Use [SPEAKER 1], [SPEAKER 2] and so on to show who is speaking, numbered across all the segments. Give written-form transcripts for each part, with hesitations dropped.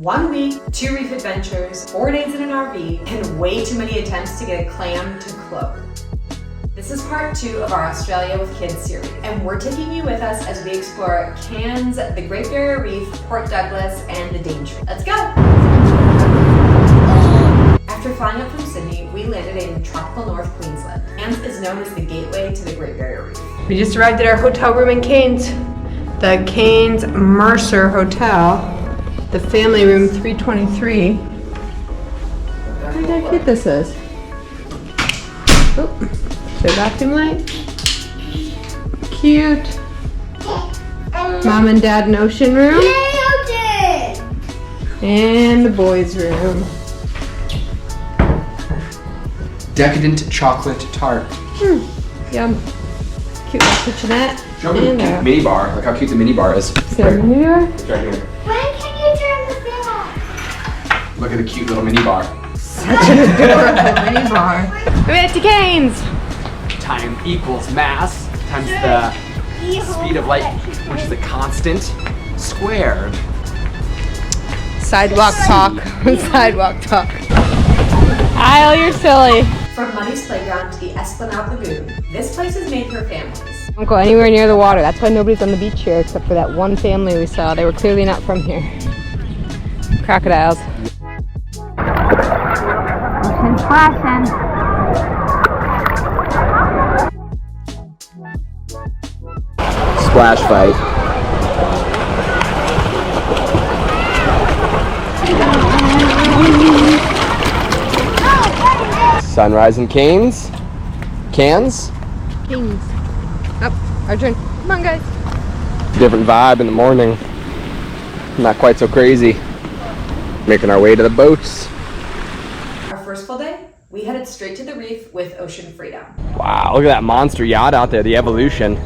[SPEAKER 1] 1 week, 2 reef adventures, 4 days in an RV, and way too many attempts to get a clam to clone. This is part 2 of our Australia with Kids series, and we're taking you with us as we explore Cairns, the Great Barrier Reef, Port Douglas, and the Daintree. Let's go! After flying up from Sydney, we landed in tropical North Queensland. Cairns is known as the gateway to the Great Barrier Reef.
[SPEAKER 2] We just arrived at our hotel room in Cairns, the Cairns Mercer Hotel, the family room 323. Look how cute this is. Oh, the bathroom light. Cute. Mom and Dad and Ocean room. And the boys' room.
[SPEAKER 3] Decadent chocolate tart.
[SPEAKER 2] Yum. Cute little kitchenette.
[SPEAKER 3] Show me the cute mini bar. Look how cute the mini bar is.
[SPEAKER 2] Is there a mini bar?
[SPEAKER 3] It's right here.
[SPEAKER 4] When can you turn the thing off?
[SPEAKER 3] Look at the cute little mini bar.
[SPEAKER 2] Such an adorable mini bar. We made it to Cairns.
[SPEAKER 3] Time equals mass times the speed of light, which is a constant, squared.
[SPEAKER 2] Sidewalk talk. Sidewalk talk. Kyle, you're silly.
[SPEAKER 1] From Muddy's Playground to the Esplanade Lagoon, this place is made for families.
[SPEAKER 2] Don't go anywhere near the water. That's why nobody's on the beach here except for that one family we saw. They were clearly not from here. Crocodiles. Ocean splashing.
[SPEAKER 3] Splash fight. Sunrise in Cairns. Cairns.
[SPEAKER 2] Cairns. Oh, our turn. Come on, guys.
[SPEAKER 3] Different vibe in the morning. Not quite so crazy. Making our way to the boats.
[SPEAKER 1] Our first full day, we headed straight to the reef with Ocean Freedom.
[SPEAKER 3] Wow, look at that monster yacht out there, the Evolution.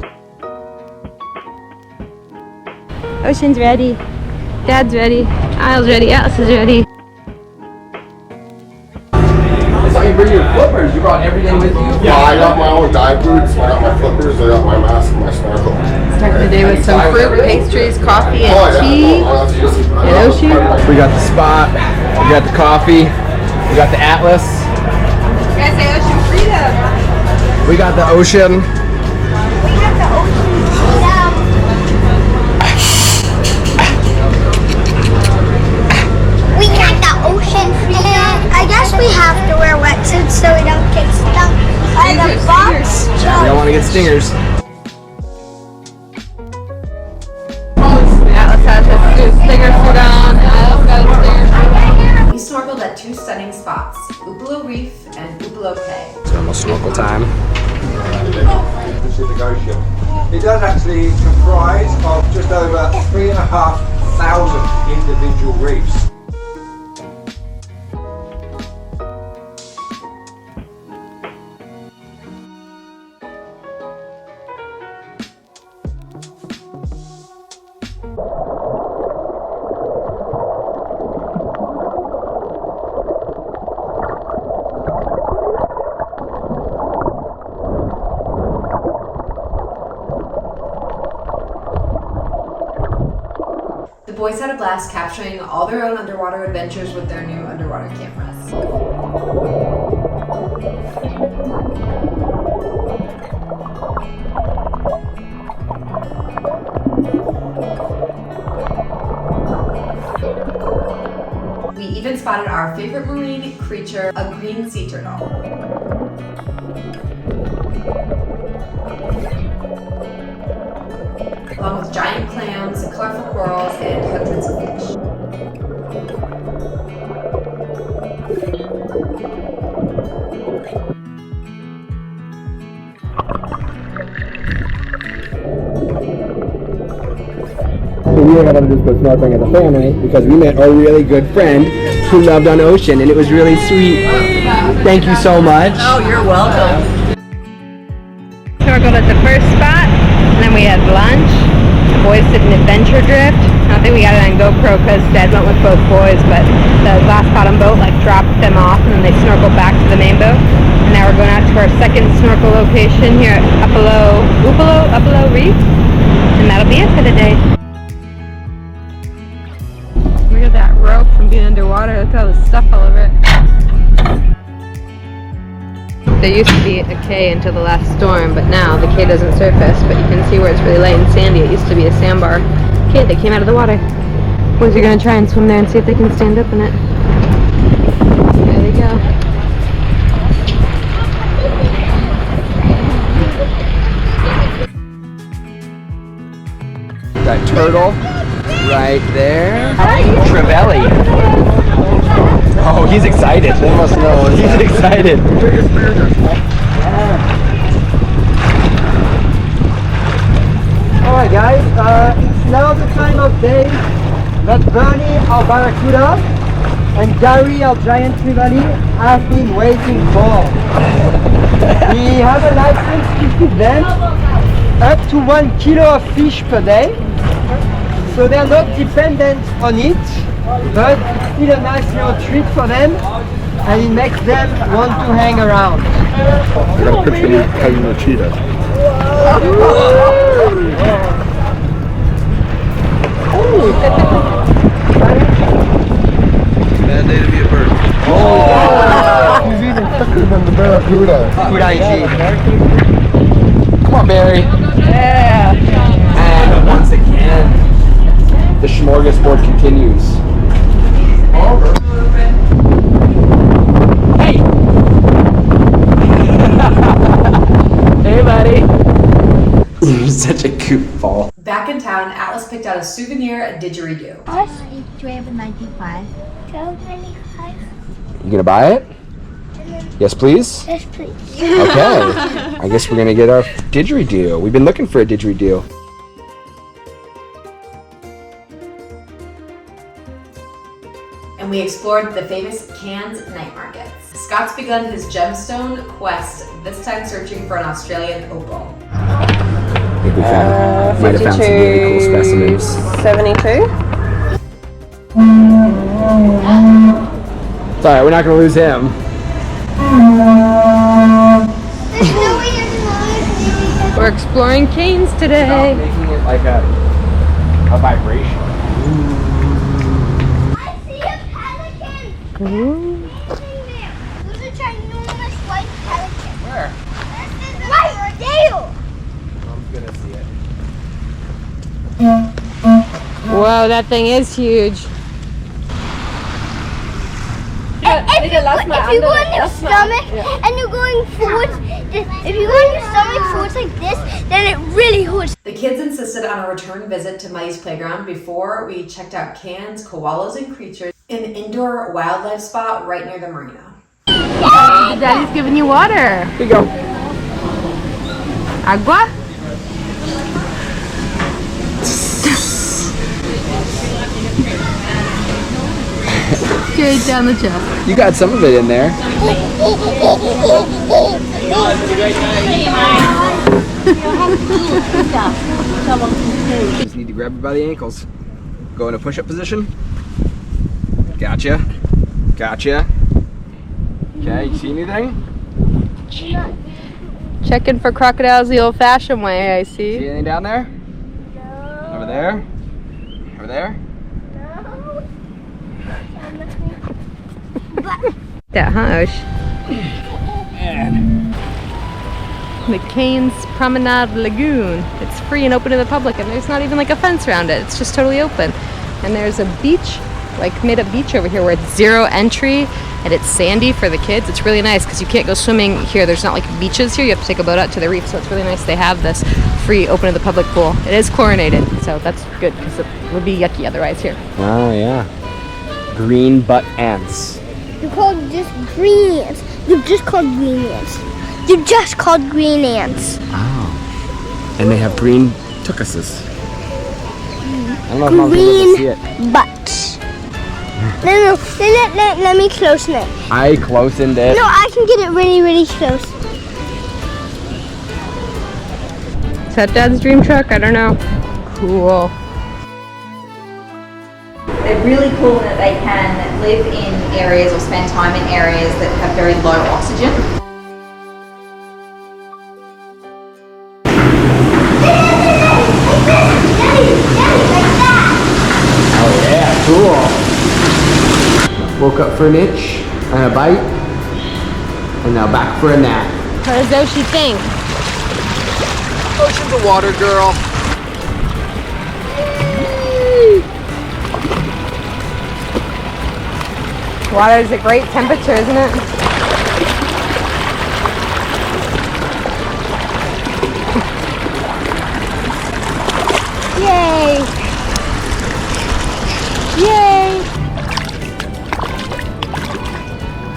[SPEAKER 2] Ocean's ready. Dad's ready. Isle's ready. Alice is ready.
[SPEAKER 3] So you bring your flippers, you brought everything with you?
[SPEAKER 5] Yeah, I got my own dive boots, I got my flippers, I got my mask and my snorkel.
[SPEAKER 2] Start the day with some fruit, pastries, coffee, and tea. And Ocean.
[SPEAKER 3] We got the spot, we got the coffee, we got the Atlas.
[SPEAKER 2] You guys say Ocean Freedom.
[SPEAKER 3] We got the ocean.
[SPEAKER 4] We got the ocean freedom. I guess we have to wear wetsuits so we don't get stung by the bugs.
[SPEAKER 3] We don't want to get stingers.
[SPEAKER 2] Atlas has his stinger suit on. Alice got a stinger suit.
[SPEAKER 1] We snorkeled at 2 stunning spots, Upolu Reef and Upolu Cay.
[SPEAKER 3] It's almost snorkel time.
[SPEAKER 6] Pacific Ocean. It does actually comprise of just over 3,500 individual reefs.
[SPEAKER 1] The boys had a blast capturing all their own underwater adventures with their new underwater cameras. We even spotted our favorite marine creature, a green sea turtle. Along with giant clams, colorful corals, and hundreds of fish.
[SPEAKER 3] We were able to just go snorkeling as a family because we met a really good friend who loved on ocean, and it was really sweet. Thank you so much.
[SPEAKER 1] Oh, you're welcome.
[SPEAKER 2] Snorkeled at the first spot, and then we had lunch. The boys did an adventure drift. I don't think we got it on GoPro because Dad went with both boys, but the glass bottom boat dropped them off, and then they snorkeled back to the main boat. And now we're going out to our second snorkel location here at Upolu Reef, and that'll be it for the day. Look at that rope being underwater. Look at all the stuff all over it. There used to be a K until the last storm, but now the K doesn't surface, but you can see where it's really light and sandy. It used to be a sandbar K that came out of the water. Boys are gonna try and swim there and see if they can stand up in it. There they go.
[SPEAKER 3] That turtle right there. Trevally. Oh, he's excited. They must know. He's excited.
[SPEAKER 7] Alright guys, it's now the time of day that Bernie, our barracuda, and Gary, our giant trevally, have been waiting for. We have a license to feed them up to 1 kilo of fish per day, so they're not dependent on it, but it's still a nice little treat for them, and it makes them want to hang around.
[SPEAKER 5] I got a picture of me hugging a cheetah.
[SPEAKER 3] Bad day to be a bird.
[SPEAKER 5] He's even quicker than the barracuda.
[SPEAKER 3] Come on, Barry. Yeah. And once again, the smorgasbord continues. Hey! Hey, buddy. You're such a goofball.
[SPEAKER 1] Back in town, Atlas picked out a souvenir didgeridoo.
[SPEAKER 4] Do I have a 95? Do I have a 95?
[SPEAKER 3] You gonna buy it? Yes, please?
[SPEAKER 4] Yes, please.
[SPEAKER 3] Okay. I guess we're gonna get our didgeridoo. We've been looking for a didgeridoo.
[SPEAKER 1] And we explored the famous Cairns night markets. Scott's begun his gemstone quest, this time searching for an Australian opal.
[SPEAKER 3] I think we might have found some really cool specimens.
[SPEAKER 2] 72.
[SPEAKER 3] It's alright, we're not gonna lose him.
[SPEAKER 4] There's no way you're going.
[SPEAKER 2] We're exploring Cairns today.
[SPEAKER 3] Making it like a vibration.
[SPEAKER 4] I see a pelican.
[SPEAKER 2] Ooh.
[SPEAKER 4] There's a ginormous white pelican.
[SPEAKER 3] Where?
[SPEAKER 4] Right there.
[SPEAKER 3] I'm gonna see it.
[SPEAKER 2] Whoa, that thing is huge.
[SPEAKER 4] If you go on your stomach and you're going forward, if you go on your stomach forwards like this, then it really hurts.
[SPEAKER 1] The kids insisted on a return visit to Muddy's playground before we checked out Cairns, koalas and creatures, an indoor wildlife spot right near the marina.
[SPEAKER 2] Daddy's giving you water.
[SPEAKER 3] Here you go.
[SPEAKER 2] Agua? Straight down the chest.
[SPEAKER 3] You got some of it in there. Just need to grab her by the ankles. Go in a push-up position. Gotcha. Gotcha. Okay, you see anything?
[SPEAKER 2] Checking for crocodiles the old-fashioned way, I
[SPEAKER 3] See
[SPEAKER 2] see.
[SPEAKER 3] anything down there? Over there? Over there?
[SPEAKER 2] Yeah, huh, Osh? The Cairns Promenade Lagoon. It's free and open to the public, and there's not even like a fence around it. It's just totally open. And there's a beach, like made up beach over here where it's zero entry and it's sandy for the kids. It's really nice because you can't go swimming here. There's not like beaches here. You have to take a boat out to the reef, so it's really nice they have this free open to the public pool. It is chlorinated, so that's good because it would be yucky otherwise here.
[SPEAKER 3] Oh, yeah. Green butt ants.
[SPEAKER 4] They're called just green ants. They're just called green ants. They're just called green ants.
[SPEAKER 3] Oh. And they have green tuchuses. I don't know if Mom's able to see it.
[SPEAKER 4] Green butts. No, let me closen it.
[SPEAKER 3] I closened it.
[SPEAKER 4] No, I can get it really, really close.
[SPEAKER 2] Is that Dad's dream truck? I don't know. Cool.
[SPEAKER 8] They're really cool that they can live in areas or spend time in areas that have very low oxygen.
[SPEAKER 3] Oh yeah, cool. Woke up for an itch and a bite, and now back for a nap.
[SPEAKER 2] What does Oshi think?
[SPEAKER 3] Ocean's a water girl.
[SPEAKER 2] Water is a great temperature, isn't it? Yay! Yay!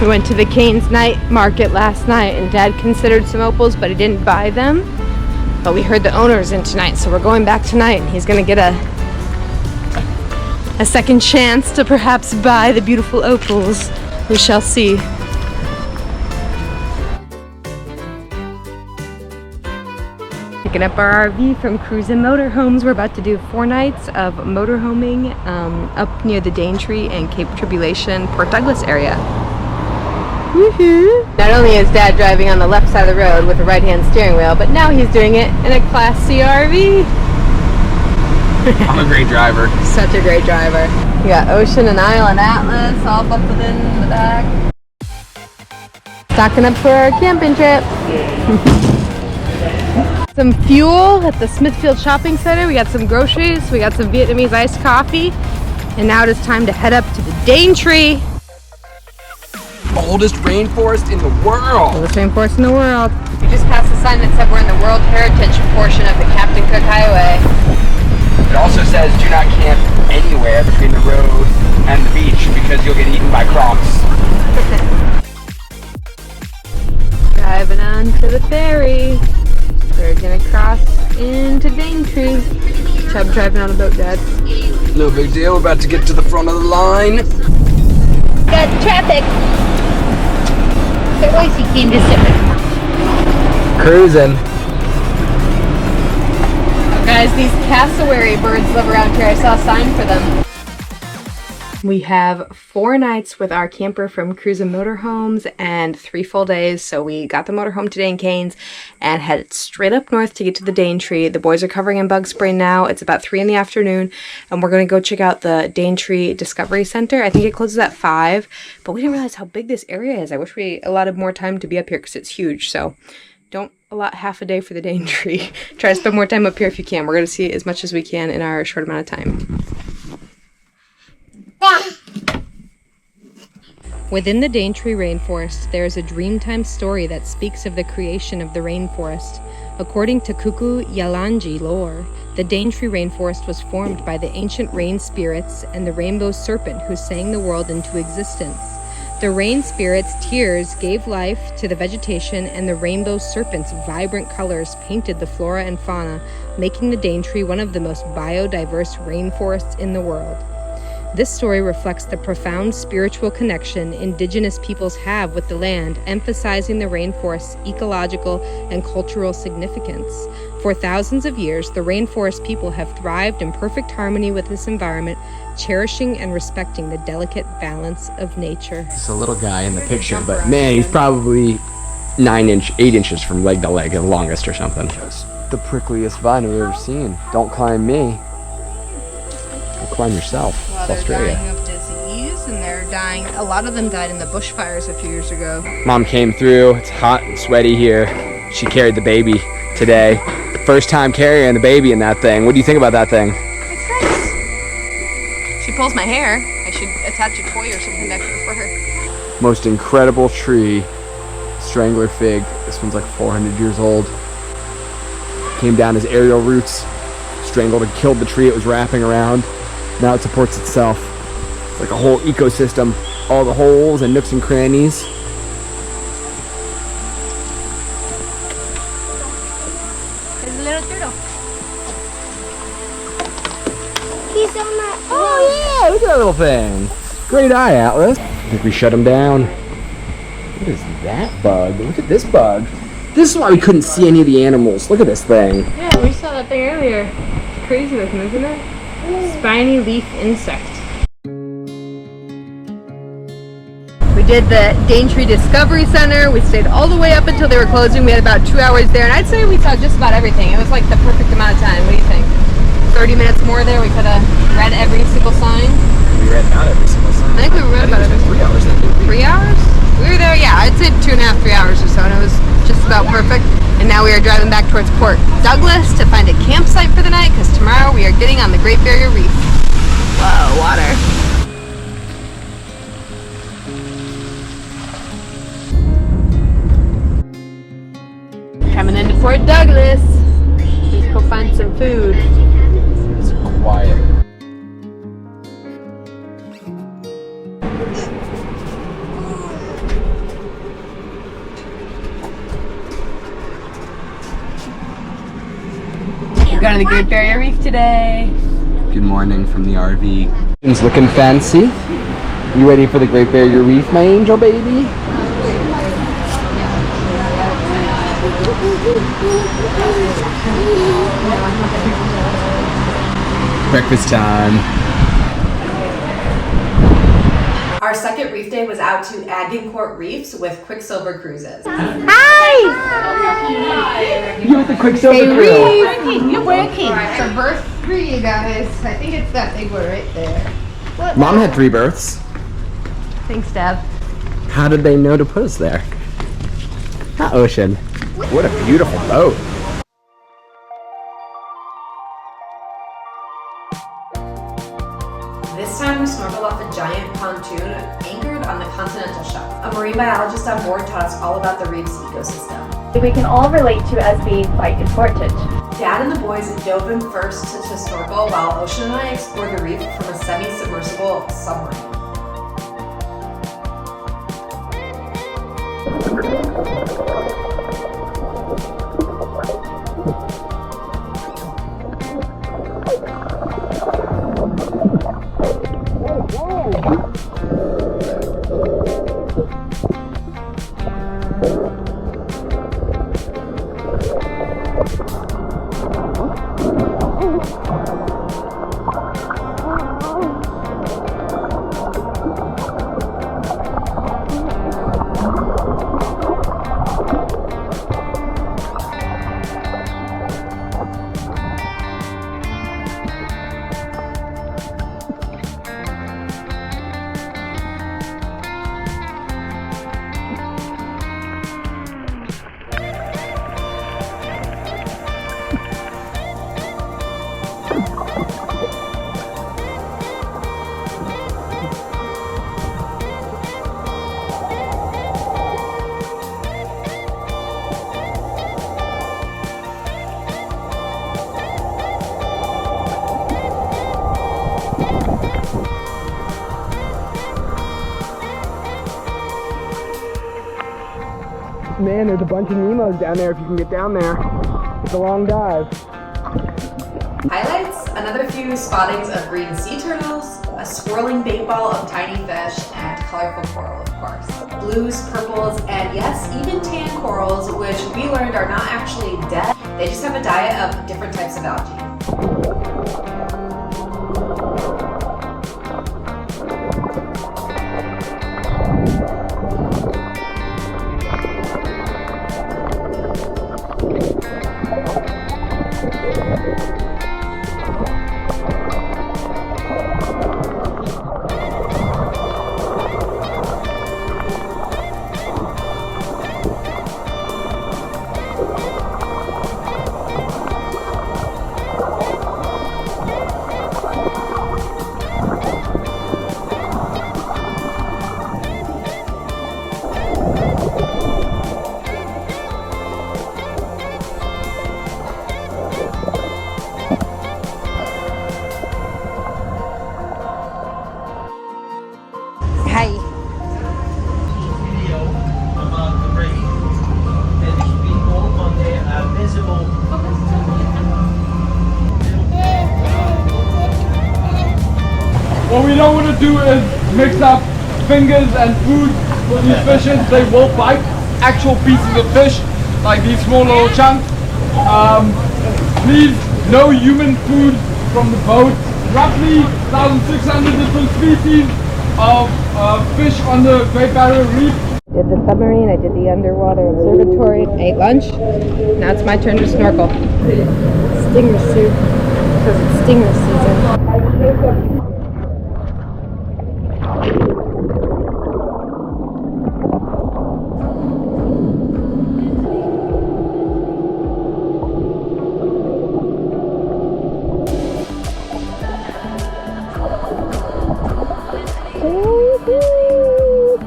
[SPEAKER 2] We went to the Cairns night market last night and Dad considered some opals, but he didn't buy them. But we heard the owner's in tonight, so we're going back tonight and he's gonna get a second chance to perhaps buy the beautiful opals. We shall see. Picking up our RV from Cruise and Motorhomes. We're about to do 4 nights of motorhoming up near the Daintree and Cape Tribulation, Port Douglas area. Woohoo! Not only is Dad driving on the left side of the road with a right-hand steering wheel, but now he's doing it in a Class C RV.
[SPEAKER 3] I'm a great driver.
[SPEAKER 2] Such a great driver. You got Ocean and Isle and Atlas all buckled in the back. Stocking up for our camping trip. Some fuel at the Smithfield Shopping Center. We got some groceries. We got some Vietnamese iced coffee. And now it is time to head up to the Daintree.
[SPEAKER 3] Oldest rainforest in the world.
[SPEAKER 2] Oldest rainforest in the world. We just passed a sign that said we're in the World Heritage portion of the Captain Cook Highway.
[SPEAKER 3] It also says do not camp anywhere between the road and the beach because you'll get eaten by crocs.
[SPEAKER 2] Driving on to the ferry. We're gonna cross into Daintree. Chubb driving on the boat, Dad.
[SPEAKER 3] No big deal, we're about to get to the front of the line.
[SPEAKER 4] Got traffic. The voice he came to sit with.
[SPEAKER 3] Cruising.
[SPEAKER 2] Oh, guys, these cassowary birds live around here. I saw a sign for them. We have 4 nights with our camper from Cruise and Motorhomes and 3 full days. So we got the motorhome today in Cairns and headed straight up north to get to the Daintree. The boys are covering in bug spray now. It's about 3 in the afternoon and we're going to go check out the Daintree Discovery Center. I think it closes at 5, but we didn't realize how big this area is. I wish we allotted more time to be up here because it's huge. So don't allot half a day for the Daintree. Try to spend more time up here if you can. We're going to see as much as we can in our short amount of time. Within the Daintree Rainforest, there is a Dreamtime story that speaks of the creation of the rainforest. According to Kuku Yalanji lore, the Daintree Rainforest was formed by the ancient rain spirits and the rainbow serpent who sang the world into existence. The rain spirits' tears gave life to the vegetation, and the rainbow serpent's vibrant colors painted the flora and fauna, making the Daintree one of the most biodiverse rainforests in the world. This story reflects the profound spiritual connection indigenous peoples have with the land, emphasizing the rainforest's ecological and cultural significance. For thousands of years, the rainforest people have thrived in perfect harmony with this environment, cherishing and respecting the delicate balance of nature.
[SPEAKER 3] It's a little guy in the picture, but man, he's probably 8 inches from leg to leg, the longest or something. Just the prickliest vine I've ever seen. Don't climb me. Climb yourself.
[SPEAKER 2] Well,
[SPEAKER 3] it's
[SPEAKER 2] they're
[SPEAKER 3] Australia.
[SPEAKER 2] dying of disease and they're dying. A lot of them died in the bushfires a few years ago.
[SPEAKER 3] Mom came through. It's hot and sweaty here. She carried the baby today. First time carrying the baby in that thing. What do you think about that thing?
[SPEAKER 2] It's nice. She pulls my hair. I should attach a toy or something back here for her.
[SPEAKER 3] Most incredible tree. Strangler fig. This one's like 400 years old. Came down as aerial roots. Strangled and killed the tree it was wrapping around. Now it supports itself. It's like a whole ecosystem. All the holes and nooks and crannies.
[SPEAKER 2] There's a little turtle.
[SPEAKER 4] He's on my.
[SPEAKER 3] Oh yeah, look at that little thing. Great eye, Atlas. I think we shut him down. What is that bug? Look at this bug. This is why we couldn't see any of the animals. Look at this thing.
[SPEAKER 2] Yeah, we saw that thing earlier. It's crazy looking, isn't it? Spiny leaf insect. We did the Daintree Discovery Center. We stayed all the way up until they were closing. We had about 2 hours there, and I'd say we saw just about everything. It was like the perfect amount of time. What do you think? 30 minutes more there, we could have read every single sign.
[SPEAKER 3] We read about every single sign.
[SPEAKER 2] I think we read about every single about perfect. And now we are driving back towards Port Douglas to find a campsite for the night because tomorrow we are getting on the Great Barrier Reef. Whoa, water. Coming into Port Douglas. Let's go find some food.
[SPEAKER 3] It's quiet.
[SPEAKER 2] We're going to the Great Barrier Reef today.
[SPEAKER 3] Good morning from the RV. It's looking fancy. You ready for the Great Barrier Reef, my angel baby? Breakfast time.
[SPEAKER 1] Our second reef day was out to Agincourt Reefs with Quicksilver Cruises.
[SPEAKER 2] Hi!
[SPEAKER 3] You with the Quicksilver crew.
[SPEAKER 2] You're working. So birth 3, you guys. I think it's that big one right there.
[SPEAKER 3] Mom had 3 births.
[SPEAKER 2] Thanks, Deb.
[SPEAKER 3] How did they know to put us there? Not Ocean. What a beautiful boat.
[SPEAKER 1] This time we snorkeled off a giant pontoon anchored on the continental shelf. A marine biologist on board taught us all about the reef's ecosystem.
[SPEAKER 9] We can all relate to as being quite important.
[SPEAKER 1] Dad and the boys dove in first to snorkel while Ocean and I explored the reef from a semi-submersible submarine.
[SPEAKER 3] Man, there's a bunch of Nemos down there if you can get down there. It's a long dive.
[SPEAKER 1] Highlights, another few spottings of green sea turtles, a swirling bait ball of tiny fish, and colorful coral, of course. Blues, purples, and yes, even tan corals, which we learned are not actually dead. They just have a diet of different types of algae.
[SPEAKER 2] Hi.
[SPEAKER 10] Video about the reef, and these people on there are visible.
[SPEAKER 11] What we don't want to do is mix up fingers and food for these fishes. They will bite actual pieces of fish, like these small little chunks. Please, no human food from the boat. Roughly 1,600 different species of fish on the Great Barrier Reef.
[SPEAKER 2] Did the submarine, I did the underwater observatory, ate lunch. Now it's my turn to snorkel. Stinger soup, because it's stinger season.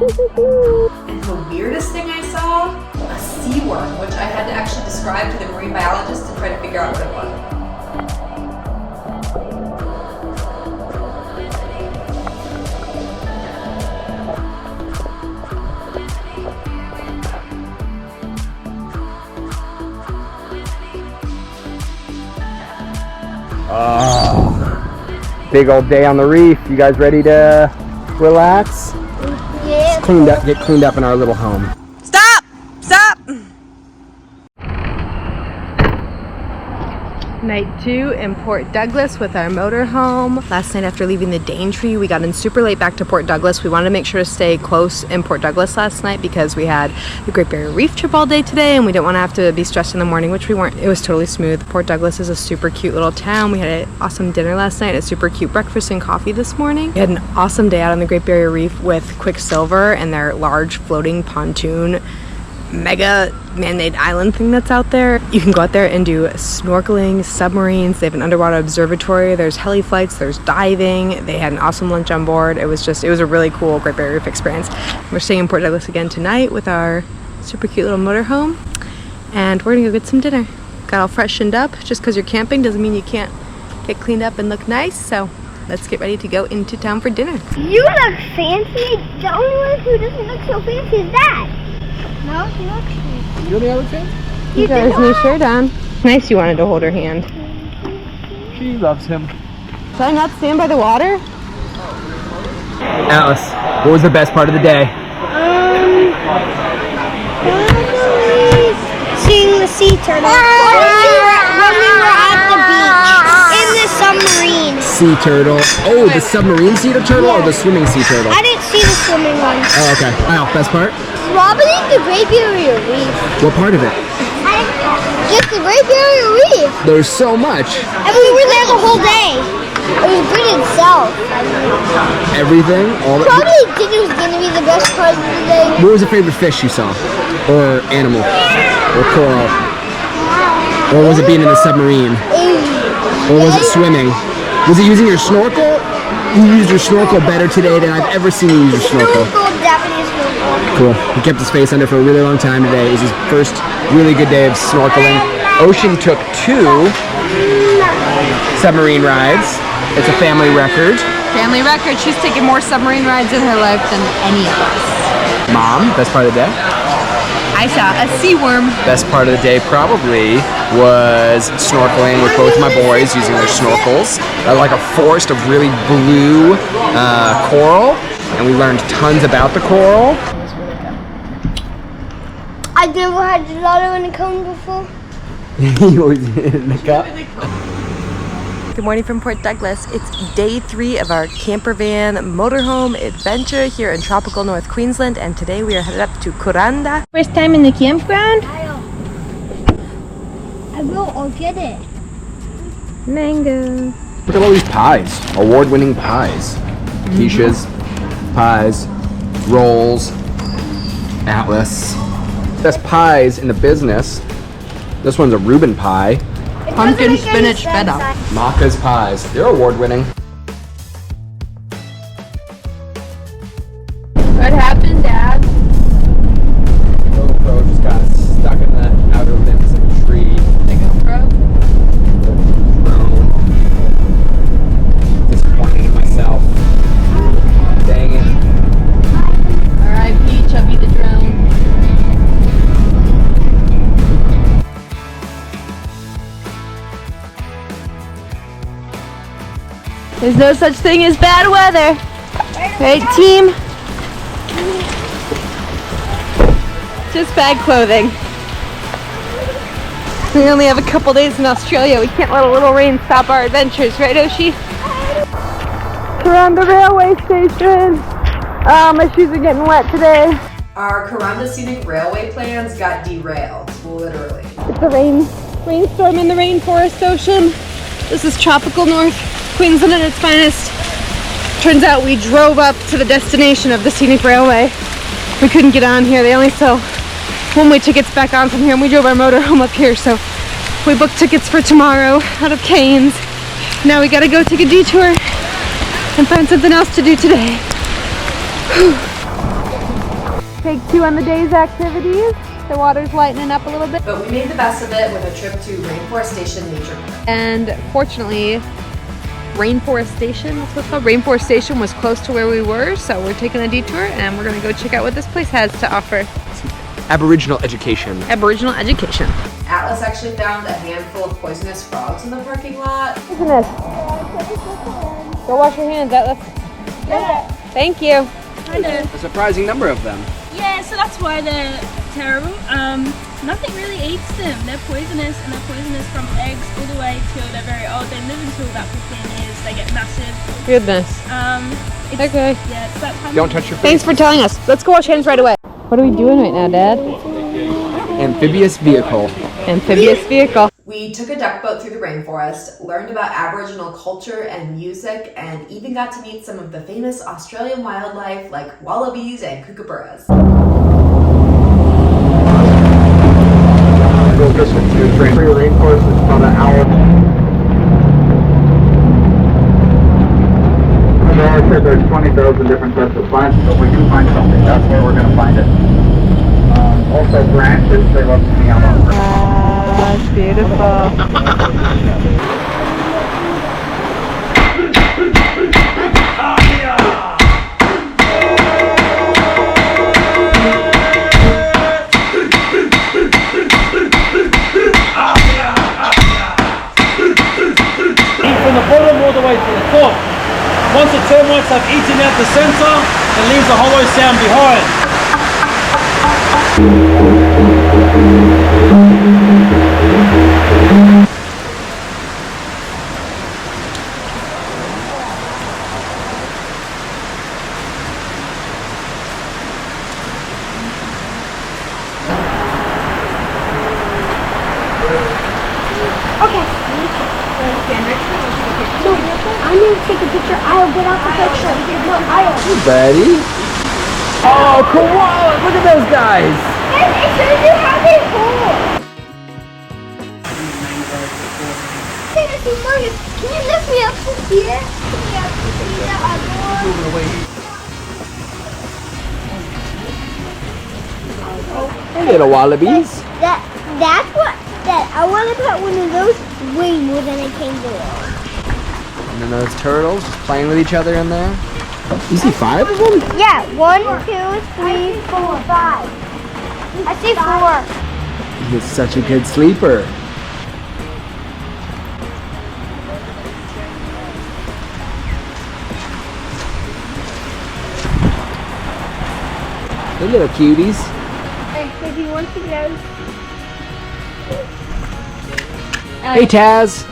[SPEAKER 1] And the weirdest thing I saw, a sea worm, which I had to actually describe to the marine biologist to try to figure out what it was.
[SPEAKER 3] Oh, big old day on the reef. You guys ready to relax?
[SPEAKER 4] Yeah.
[SPEAKER 3] Get cleaned up in our little home.
[SPEAKER 2] Stop! Stop! Night 2 in Port Douglas with our motorhome. Last night after leaving the Daintree, we got in super late back to Port Douglas. We wanted to make sure to stay close in Port Douglas last night because we had the Great Barrier Reef trip all day today and we didn't want to have to be stressed in the morning, which we weren't. It was totally smooth. Port Douglas is a super cute little town. We had an awesome dinner last night, a super cute breakfast and coffee this morning. We had an awesome day out on the Great Barrier Reef with Quicksilver and their large floating pontoon mega man-made island thing that's out there. You can go out there and do snorkeling, submarines. They have an underwater observatory. There's heli flights, there's diving. They had an awesome lunch on board. It was a really cool Great Barrier Reef experience. We're staying in Port Douglas again tonight with our super cute little motorhome, and we're gonna go get some dinner. Got all freshened up. Just because you're camping doesn't mean you can't get cleaned up and look nice, so let's get ready to go into town for dinner.
[SPEAKER 4] You look fancy. The only one who doesn't look so fancy is Dad. No, he looks fancy.
[SPEAKER 3] You really have a
[SPEAKER 2] You got his new shirt on. Nice you wanted to hold her hand.
[SPEAKER 11] She loves him.
[SPEAKER 2] Should I not stand by the water?
[SPEAKER 3] Alice, what was the best part of the day?
[SPEAKER 4] Probably seeing the sea turtle. When we were at the beach in the submarine.
[SPEAKER 3] Sea turtle. Oh, the submarine sea turtle or the swimming sea turtle?
[SPEAKER 4] I didn't see the swimming one.
[SPEAKER 3] Oh, okay. Wow, best part?
[SPEAKER 4] Probably the Great Barrier Reef.
[SPEAKER 3] What part of it?
[SPEAKER 4] Just the Great Barrier Reef.
[SPEAKER 3] There's so much.
[SPEAKER 4] And we were there the whole day. It was good itself.
[SPEAKER 3] Everything? All that?
[SPEAKER 4] Probably dinner was going to be the best part of the day.
[SPEAKER 3] What was the favorite fish you saw? Or animal? Or coral? Or was it being in the submarine? Or was it swimming? Was it using your snorkel? You used your snorkel better today than I've ever seen you use your snorkel.
[SPEAKER 4] Japanese snorkel.
[SPEAKER 3] Cool. He kept his face under for a really long time today. It was his first really good day of snorkeling. Ocean took 2 submarine rides. It's a family record.
[SPEAKER 2] Family record. She's taken more submarine rides in her life than any of us.
[SPEAKER 3] Mom, best part of the day?
[SPEAKER 2] I saw a sea worm.
[SPEAKER 3] Best part of the day probably was snorkeling with both my boys using their snorkels. Like a forest of really blue coral, and we learned tons about the coral.
[SPEAKER 4] I've never had gelato in a cone before.
[SPEAKER 3] You always in the cup?
[SPEAKER 2] Good morning from Port Douglas. It's day 3 of our camper van motorhome adventure here in tropical North Queensland, and today we are headed up to Kuranda. First time in the campground?
[SPEAKER 4] I will, I'll get it.
[SPEAKER 2] Mango.
[SPEAKER 3] Look at all these pies. Award-winning pies. Quiches, pies, rolls, Atlas. Best pies in the business. This one's a Reuben pie.
[SPEAKER 2] Pumpkin spinach feta.
[SPEAKER 3] Maka's pies. They're award-winning.
[SPEAKER 2] What happened, Dad?
[SPEAKER 3] GoPro just got stuck in the outer limbs of a tree.
[SPEAKER 2] The GoPro?
[SPEAKER 3] Disappointed in myself. Dang it.
[SPEAKER 2] R.I.P. Chubby the drone. There's no such thing as bad weather. Right, team? Just bad clothing. We only have a couple days in Australia. We can't let a little rain stop our adventures, right, Oshi? We're on the railway station. Oh, my shoes are getting wet today.
[SPEAKER 1] Our Kuranda Scenic Railway plans got derailed, literally.
[SPEAKER 2] It's a rainstorm in the rainforest ocean. This is tropical North Queensland at its finest. Turns out we drove up to the destination of the Scenic Railway. We couldn't get on here. They only sell one-way tickets back on from here, and we drove our motorhome up here, so we booked tickets for tomorrow out of Cairns. Now we gotta go take a detour and find something else to do today. Whew. take 2 on the day's activities. The water's lightening up a little bit.
[SPEAKER 1] But we made the best of it with a trip to Rainforest Station Nature Park.
[SPEAKER 2] And fortunately, Rainforest Station, that's what it's called. Rainforest Station was close to where we were, so we're taking a detour and we're gonna go check out what this place has to offer.
[SPEAKER 3] Aboriginal education.
[SPEAKER 2] Aboriginal education.
[SPEAKER 1] Atlas actually found a handful of poisonous frogs in the parking lot.
[SPEAKER 2] Goodness. Go wash your hands, Atlas. Thank you.
[SPEAKER 3] A surprising number of them.
[SPEAKER 12] Yeah, so that's why they're terrible. Nothing really eats them. They're poisonous, and they're poisonous from eggs all the way till they're very old. They live until about 15 years. They get massive.
[SPEAKER 2] Goodness. Okay.
[SPEAKER 12] Yeah, it's that time.
[SPEAKER 3] Don't touch your face.
[SPEAKER 2] Thanks for telling us. Let's go wash hands right away. What are we doing right now, Dad?
[SPEAKER 3] Amphibious vehicle.
[SPEAKER 2] Amphibious vehicle.
[SPEAKER 1] We took a duck boat through the rainforest, learned about Aboriginal culture and music, and even got to meet some of the famous Australian wildlife like wallabies and kookaburras.
[SPEAKER 6] Go listen to Daintree Rainforest. It's about an hour. I said there's 20,000 different types of plants, but we do find something. That's where we're going to find it. Also branches, they love to hang out on.
[SPEAKER 2] That's beautiful.
[SPEAKER 10] From the bottom all the way to the top. Once the termites have eaten out the center, it leaves a hollow sound behind.
[SPEAKER 4] I'm gonna take a picture. I'll get out the picture. No, I'll.
[SPEAKER 3] Buddy. Oh, koalas! Look at those guys.
[SPEAKER 4] And it shows you how they hold. Can you lift me up to here? Lift me up to see that
[SPEAKER 3] Hey, little wallabies.
[SPEAKER 4] That's what. I want to put one of those way more than a kangaroo.
[SPEAKER 3] And then those turtles just playing with each other in there. You see 5 of them?
[SPEAKER 4] Yeah, 1, 2, 3, 4, 5. I see 4.
[SPEAKER 3] He's such a good sleeper. Hey, little cuties.
[SPEAKER 4] If you want to go.
[SPEAKER 3] Hey, Taz.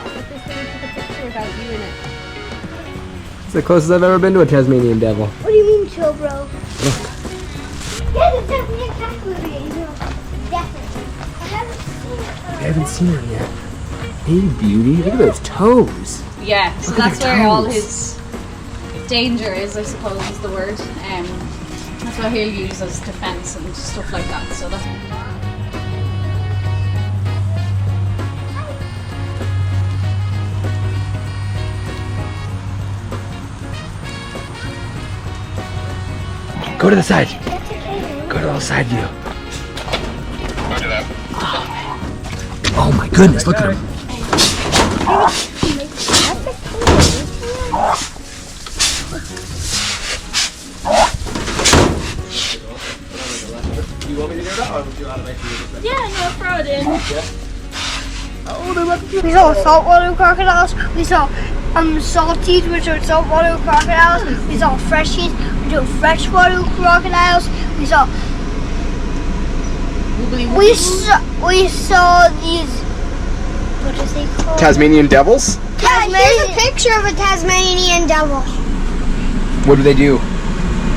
[SPEAKER 3] It's the closest I've ever been to a Tasmanian devil.
[SPEAKER 4] What do you mean, chill, bro? Yeah, the Tasmanian devil. Definitely.
[SPEAKER 3] I haven't seen her yet. Hey, beauty. Look at those toes.
[SPEAKER 8] Yeah, so
[SPEAKER 3] Look at
[SPEAKER 8] that's
[SPEAKER 3] their
[SPEAKER 8] where all
[SPEAKER 3] toes.
[SPEAKER 8] his danger is, I suppose, is the word. That's what he'll use as defense and stuff like that. So that's.
[SPEAKER 3] Go to the side. Go to the side view. Oh my goodness, look at him.
[SPEAKER 5] You want me to do that, or would you rather make me do it?
[SPEAKER 12] Yeah, no, throw it in.
[SPEAKER 4] We saw saltwater crocodiles. We saw salties, which are saltwater crocodiles. We saw freshies, which are freshwater crocodiles. We saw these. What is they called?
[SPEAKER 3] Tasmanian devils?
[SPEAKER 4] Here's a picture of a Tasmanian devil.
[SPEAKER 3] What do they do?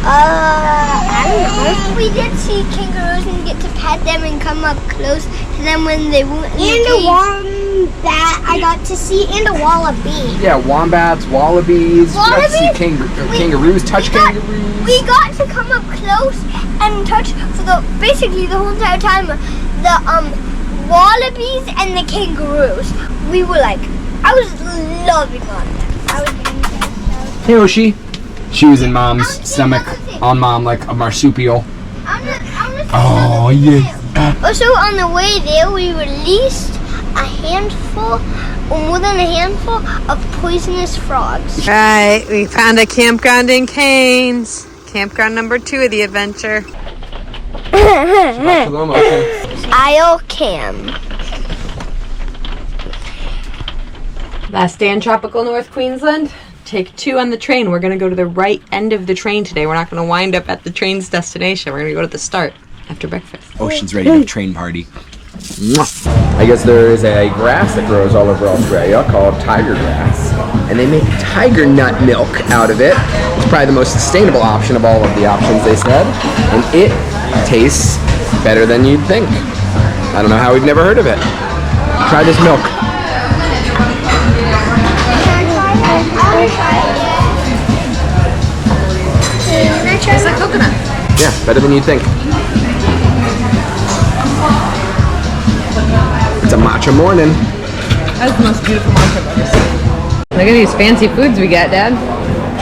[SPEAKER 4] I don't know. We did see kangaroos and get to pet them and come up close to them when they weren't in the cage. And a wombat I got to see, and a wallaby.
[SPEAKER 3] Yeah, wombats, wallabies. We got to see kangaroos, kangaroos.
[SPEAKER 4] We got to come up close and touch for basically the whole entire time the wallabies and the kangaroos. We were like, I was loving on them.
[SPEAKER 3] Hey, Oshi. She was in Mom's stomach, on Mom like a marsupial.
[SPEAKER 4] I'm
[SPEAKER 3] Oh, yeah.
[SPEAKER 4] Also, on the way there, we released a handful, or more than a handful, of poisonous frogs.
[SPEAKER 2] Right, we found a campground in Cairns. Campground number 2 of the adventure.
[SPEAKER 4] Isle Cam.
[SPEAKER 2] Last day in tropical North Queensland. Take 2 on the train. We're going to go to the right end of the train today. We're not going to wind up at the train's destination. We're going to go to the start after breakfast.
[SPEAKER 3] Ocean's ready to train party. I guess there is a grass that grows all over Australia called tiger grass, and they make tiger nut milk out of it. It's probably the most sustainable option of all of the options, they said, and it tastes better than you'd think. I don't know how we've never heard of it. Try this milk.
[SPEAKER 2] Tastes like coconut.
[SPEAKER 3] Yeah, better than you'd think. It's a matcha morning.
[SPEAKER 2] That's the most beautiful matcha I've ever seen. Look at these fancy foods we got, Dad.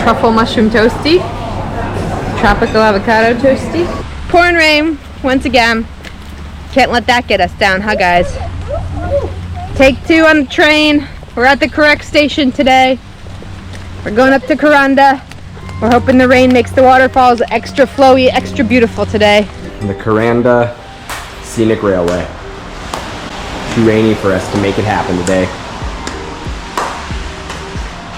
[SPEAKER 2] Truffle mushroom toasty. Tropical avocado toasty. Pouring rain, once again. Can't let that get us down, huh guys? Take 2 on the train. We're at the correct station today. We're going up to Kuranda. We're hoping the rain makes the waterfalls extra flowy, extra beautiful today.
[SPEAKER 3] The Kuranda Scenic Railway. Too rainy for us to make it happen today.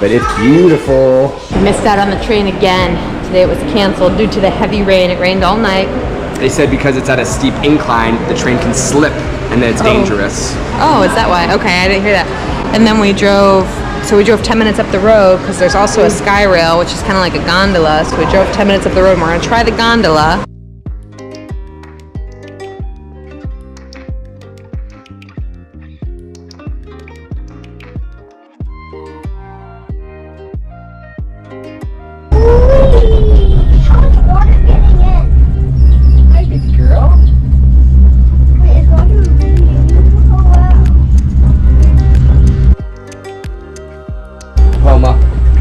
[SPEAKER 3] But it's beautiful.
[SPEAKER 2] We missed out on the train again. Today it was canceled due to the heavy rain. It rained all night.
[SPEAKER 3] They said because it's at a steep incline, the train can slip and then it's dangerous.
[SPEAKER 2] Oh, is that why? Okay, I didn't hear that. And then we drove 10 minutes up the road because there's also a sky rail, which is kind of like a gondola. So we drove 10 minutes up the road and we're going to try the gondola.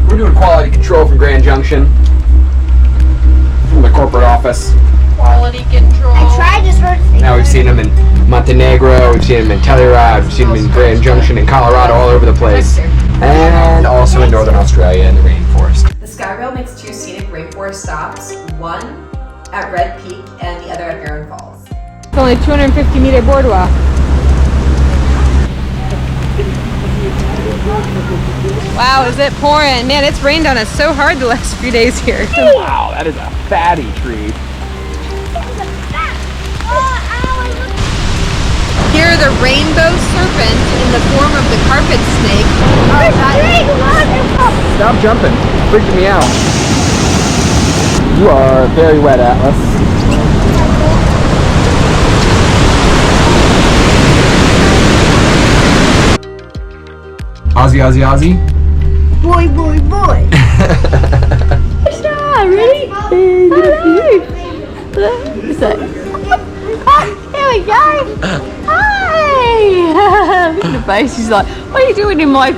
[SPEAKER 3] We're doing quality control from Grand Junction, from the corporate office.
[SPEAKER 2] Quality control.
[SPEAKER 4] I tried to sort of.
[SPEAKER 3] Now we've seen them in Montenegro, we've seen them in Telluride, we've seen them in Grand Junction, in Colorado, all over the place, and also in Northern Australia in the rainforest.
[SPEAKER 1] The Skyrail makes 2 scenic rainforest stops, one at Red Peak and the other at Barron Falls.
[SPEAKER 2] It's only a 250-meter boardwalk. Wow, is it pouring? Man, it's rained on us so hard the last few days here.
[SPEAKER 3] Wow, that is a fatty tree.
[SPEAKER 2] Here are the rainbow serpent in the form of the carpet snake.
[SPEAKER 3] Stop jumping, it's freaking me out. You are very wet, Atlas. Aussie, Aussie, Aussie.
[SPEAKER 4] Boy, boy, boy.
[SPEAKER 2] Ready? Here we go. Hi. Look at the face. She's like, what are you doing in my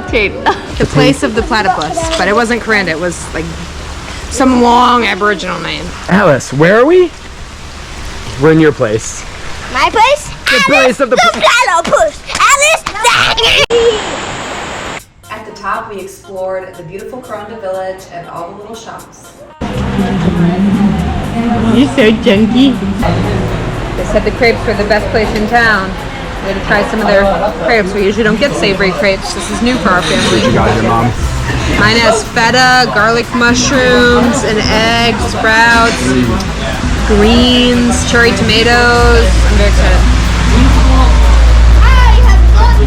[SPEAKER 2] tent? The place of the platypus, but it wasn't Kuranda. It was like some long Aboriginal name.
[SPEAKER 3] Alice, where are we? We're in your place.
[SPEAKER 4] My place?
[SPEAKER 3] The place of the
[SPEAKER 4] platypus. Alice.
[SPEAKER 1] At the top, we explored the beautiful Kuranda village and all the little shops.
[SPEAKER 2] You're so junky. They said the crepes were the best place in town. We had to try some of their crepes. We usually don't get savory crepes. This is new for our family.
[SPEAKER 3] What you got here, Mom?
[SPEAKER 2] Mine has feta, garlic mushrooms, an egg, sprouts, greens, cherry tomatoes. I'm very excited.
[SPEAKER 4] I have got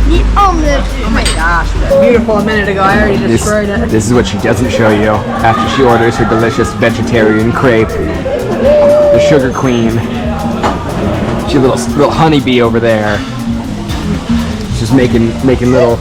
[SPEAKER 4] the omelet.
[SPEAKER 2] Oh my gosh, it was beautiful a minute ago. I already destroyed it.
[SPEAKER 3] This is what she doesn't show you after she orders her delicious vegetarian crepe. The sugar queen. She's a little honeybee over there. She's making little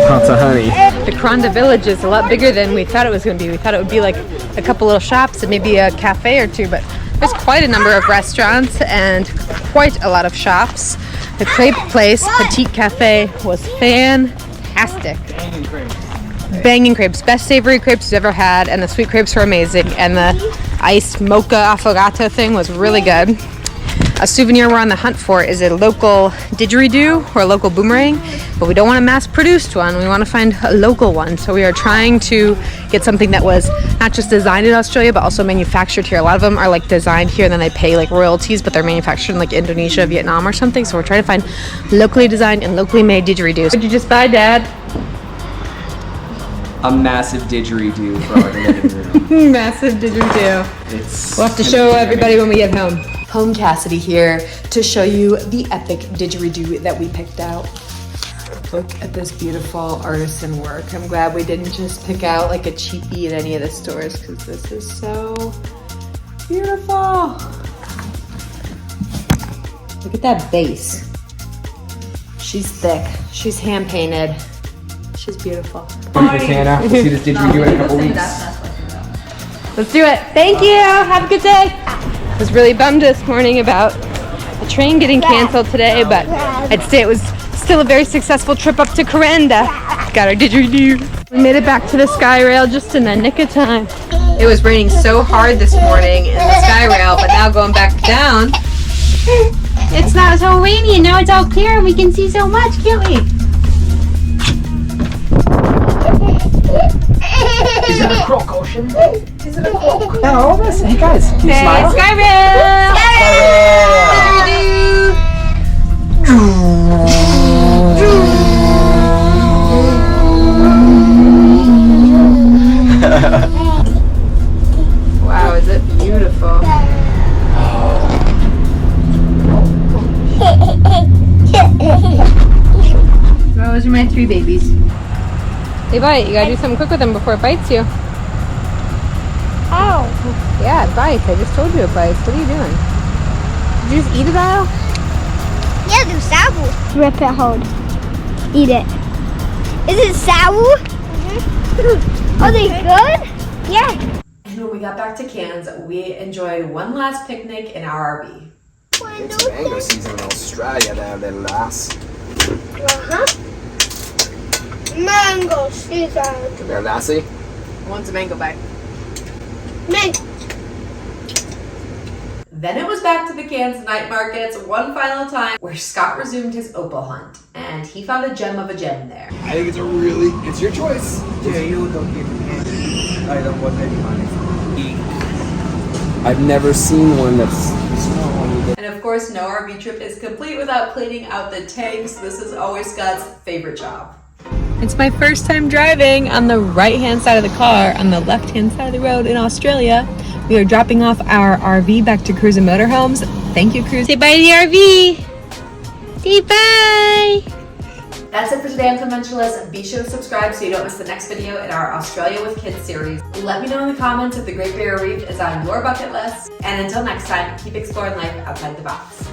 [SPEAKER 3] pots of honey.
[SPEAKER 2] The Kuranda village is a lot bigger than we thought it was going to be. We thought it would be like a couple little shops and maybe a cafe or two, but there's quite a number of restaurants and quite a lot of shops. The crepe place, Petite Cafe, was fantastic. banging crepes. Best savory crepes we've ever had, and the sweet crepes were amazing, and the iced mocha affogato thing was really good. A souvenir we're on the hunt for is a local didgeridoo or a local boomerang, but we don't want a mass-produced one. We want to find a local one. So we are trying to get something that was not just designed in Australia, but also manufactured here. A lot of them are like designed here and then they pay like royalties, but they're manufactured in like Indonesia, Vietnam or something. So we're trying to find locally designed and locally made didgeridoos. What did you just buy, Dad?
[SPEAKER 3] A massive didgeridoo for our living room.
[SPEAKER 2] Massive didgeridoo. We'll have to show everybody when we get home.
[SPEAKER 1] Home Cassidy here to show you the epic didgeridoo that we picked out. Look at this beautiful artisan work. I'm glad we didn't just pick out like a cheapie at any of the stores because this is so beautiful. Look at that base. She's thick. She's hand painted. She's beautiful.
[SPEAKER 3] Hannah, we'll see this didgeridoo in a couple weeks.
[SPEAKER 2] Let's do it. Thank you. Have a good day. I was really bummed this morning about the train getting canceled today, but I'd say it was still a very successful trip up to Kuranda. Got our didgeridoo. We made it back to the sky rail just in the nick of time. It was raining so hard this morning in the sky rail, but now going back down, it's not so rainy and now it's all clear and we can see so much, can't we?
[SPEAKER 3] Is it a croc, Ocean?
[SPEAKER 2] Is it a croc?
[SPEAKER 3] No, hey guys, can you smile?
[SPEAKER 2] Sky rail! Wow, is it beautiful? Those are my 3 babies. They bite. You gotta do something quick with them before it bites you.
[SPEAKER 4] Ow.
[SPEAKER 2] Yeah, it bites. I just told you it bites. What are you doing? Did you just eat it all?
[SPEAKER 4] Yeah, they're sour. Rip it hard. Eat it. Is it sour? Mm-hmm. Are they good? Yeah.
[SPEAKER 1] And when we got back to Cairns, we enjoyed one last picnic in our RV.
[SPEAKER 3] It's mango season in Australia there, little lass.
[SPEAKER 4] Uh-huh. Mango season.
[SPEAKER 3] Come here, lassie.
[SPEAKER 2] Wants a mango bite.
[SPEAKER 4] Mango.
[SPEAKER 1] Then it was back to the Cairns night markets one final time where Scott resumed his opal hunt and he found a gem of a gem there.
[SPEAKER 3] I think it's your choice.
[SPEAKER 7] Yeah, you don't give me. I don't want any money.
[SPEAKER 3] I've never seen one that's small.
[SPEAKER 1] And of course, no RV trip is complete without cleaning out the tanks. This is always Scott's favorite job.
[SPEAKER 2] It's my first time driving on the right-hand side of the car on the left-hand side of the road in Australia. We are dropping off our RV back to Cruise and Motorhomes. Thank you, Cruise. Say bye to the RV. Say bye.
[SPEAKER 1] That's it for today, Unconventionalists. Be sure to subscribe so you don't miss the next video in our Australia with Kids series. Let me know in the comments if the Great Barrier Reef is on your bucket list. And until next time, keep exploring life outside the box.